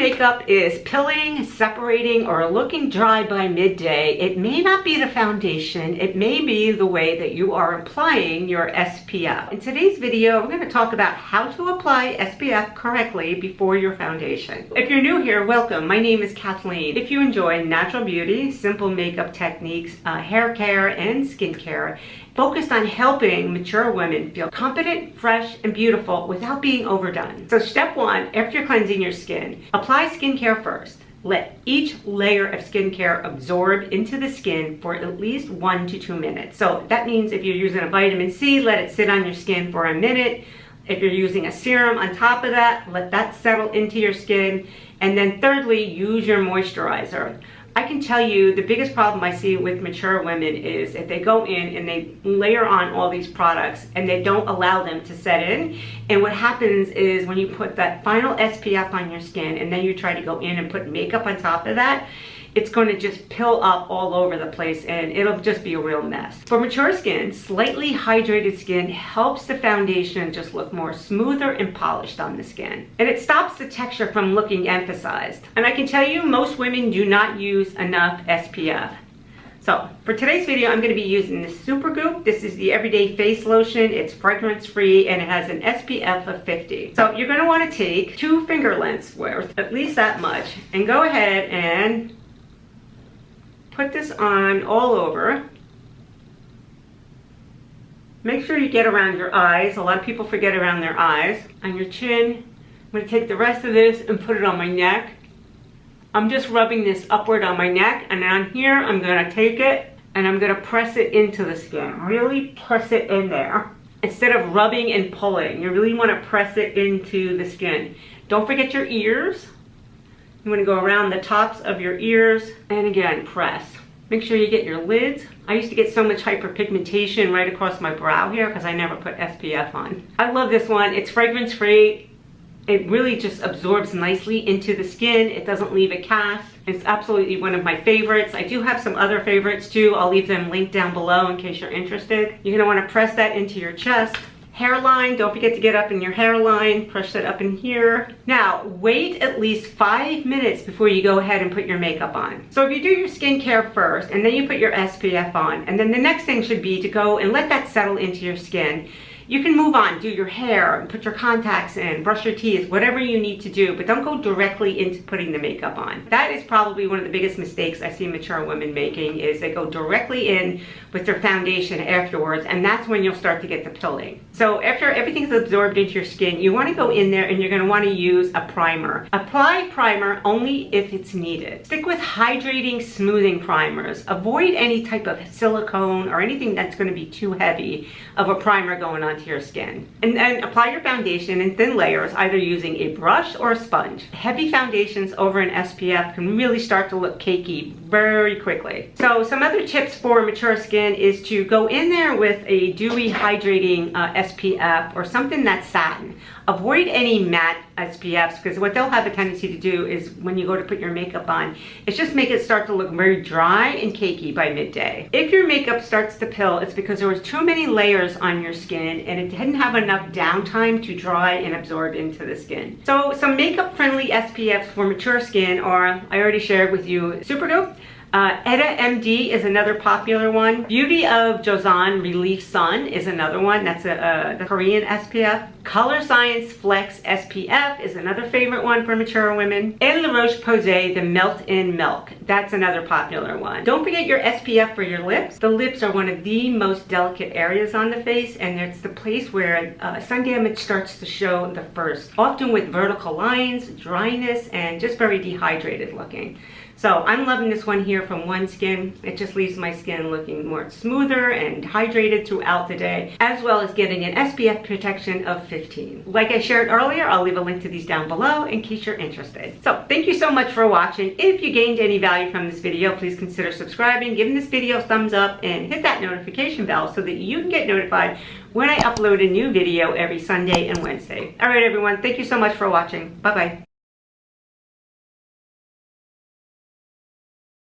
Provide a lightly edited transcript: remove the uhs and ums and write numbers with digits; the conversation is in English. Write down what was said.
makeup is pilling, separating, or looking dry by midday, it may not be the foundation, it may be the way that you are applying your SPF. In today's video, we're going to talk about how to apply SPF correctly before your foundation. If you're new here, welcome. My name is Kathleen. If you enjoy natural beauty, simple makeup techniques, hair care, and skincare, focused on helping mature women feel confident, fresh, and beautiful without being overdone. So step one, after you're cleansing your skin, apply skincare first. Let each layer of skincare absorb into the skin for at least 1 to 2 minutes. So that means if you're using a vitamin C, let it sit on your skin for a minute. If you're using a serum on top of that, let that settle into your skin. And then thirdly, use your moisturizer. I can tell you the biggest problem I see with mature women is if they go in and they layer on all these products and they don't allow them to set in. And what happens is when you put that final SPF on your skin and then you try to go in and put makeup on top of that, it's going to just pill up all over the place and it'll just be a real mess. For mature skin, slightly hydrated skin helps the foundation just look more smoother and polished on the skin. And it stops the texture from looking emphasized. And I can tell you, most women do not use enough SPF. So for today's video, I'm going to be using the Supergoop. This is the everyday face lotion. It's fragrance free and it has an SPF of 50. So you're going to want to take 2 finger lengths worth, at least that much, and go ahead and put this on all over. Make sure you get around your eyes. A lot of people forget around their eyes. On your chin. I'm going to take the rest of this and put it on my neck. I'm just rubbing this upward on my neck, and on here I'm going to take it and I'm going to press it into the skin. Really press it in there. Instead of rubbing and pulling, you really want to press it into the skin. Don't forget your ears. You want to go around the tops of your ears and again press. Make sure you get your lids. I used to get so much hyperpigmentation right across my brow here because I never put SPF on. I love this one. It's fragrance free. It really just absorbs nicely into the skin. It doesn't leave a cast. It's absolutely one of my favorites. I do have some other favorites too. I'll leave them linked down below in case you're interested. You're going to want to press that into your chest. Hairline, don't forget to get up in your hairline, press it up in here. Now, wait at least 5 minutes before you go ahead and put your makeup on. So if you do your skincare first, and then you put your SPF on, and then the next thing should be to go and let that settle into your skin. You can move on, do your hair, put your contacts in, brush your teeth, whatever you need to do, but don't go directly into putting the makeup on. That is probably one of the biggest mistakes I see mature women making, is they go directly in with their foundation afterwards, and that's when you'll start to get the pilling. So after everything's absorbed into your skin, you want to go in there and you're going to want to use a primer. Apply primer only if it's needed. Stick with hydrating, smoothing primers. Avoid any type of silicone or anything that's going to be too heavy of a primer going onto your skin. And then apply your foundation in thin layers, either using a brush or a sponge. Heavy foundations over an SPF can really start to look cakey very quickly. So some other tips for mature skin is to go in there with a dewy hydrating SPF or something that's satin. Avoid any matte SPFs, because what they'll have a tendency to do is when you go to put your makeup on, it's just make it start to look very dry and cakey by midday. If your makeup starts to pill, it's because there was too many layers on your skin and it didn't have enough downtime to dry and absorb into the skin. So some makeup friendly SPFs for mature skin are, I already shared with you, Supergoop. EltaMD is another popular one. Beauty of JOSEON Relief Sun is another one. That's the Korean SPF. Colorescience Flex SPF is another favorite one for mature women. And ROCHE-POSAY, the Melt in Milk. That's another popular one. Don't forget your SPF for your lips. The lips are one of the most delicate areas on the face, and it's the place where sun damage starts to show the first. Often with vertical lines, dryness, and just very dehydrated looking. So I'm loving this one here from One Skin. It just leaves my skin looking more smoother and hydrated throughout the day, as well as getting an SPF protection of 15. Like I shared earlier, I'll leave a link to these down below in case you're interested. So thank you so much for watching. If you gained any value from this video, please consider subscribing, giving this video a thumbs up, and hit that notification bell so that you can get notified when I upload a new video every Sunday and Wednesday. All right, everyone, thank you so much for watching. Bye-bye.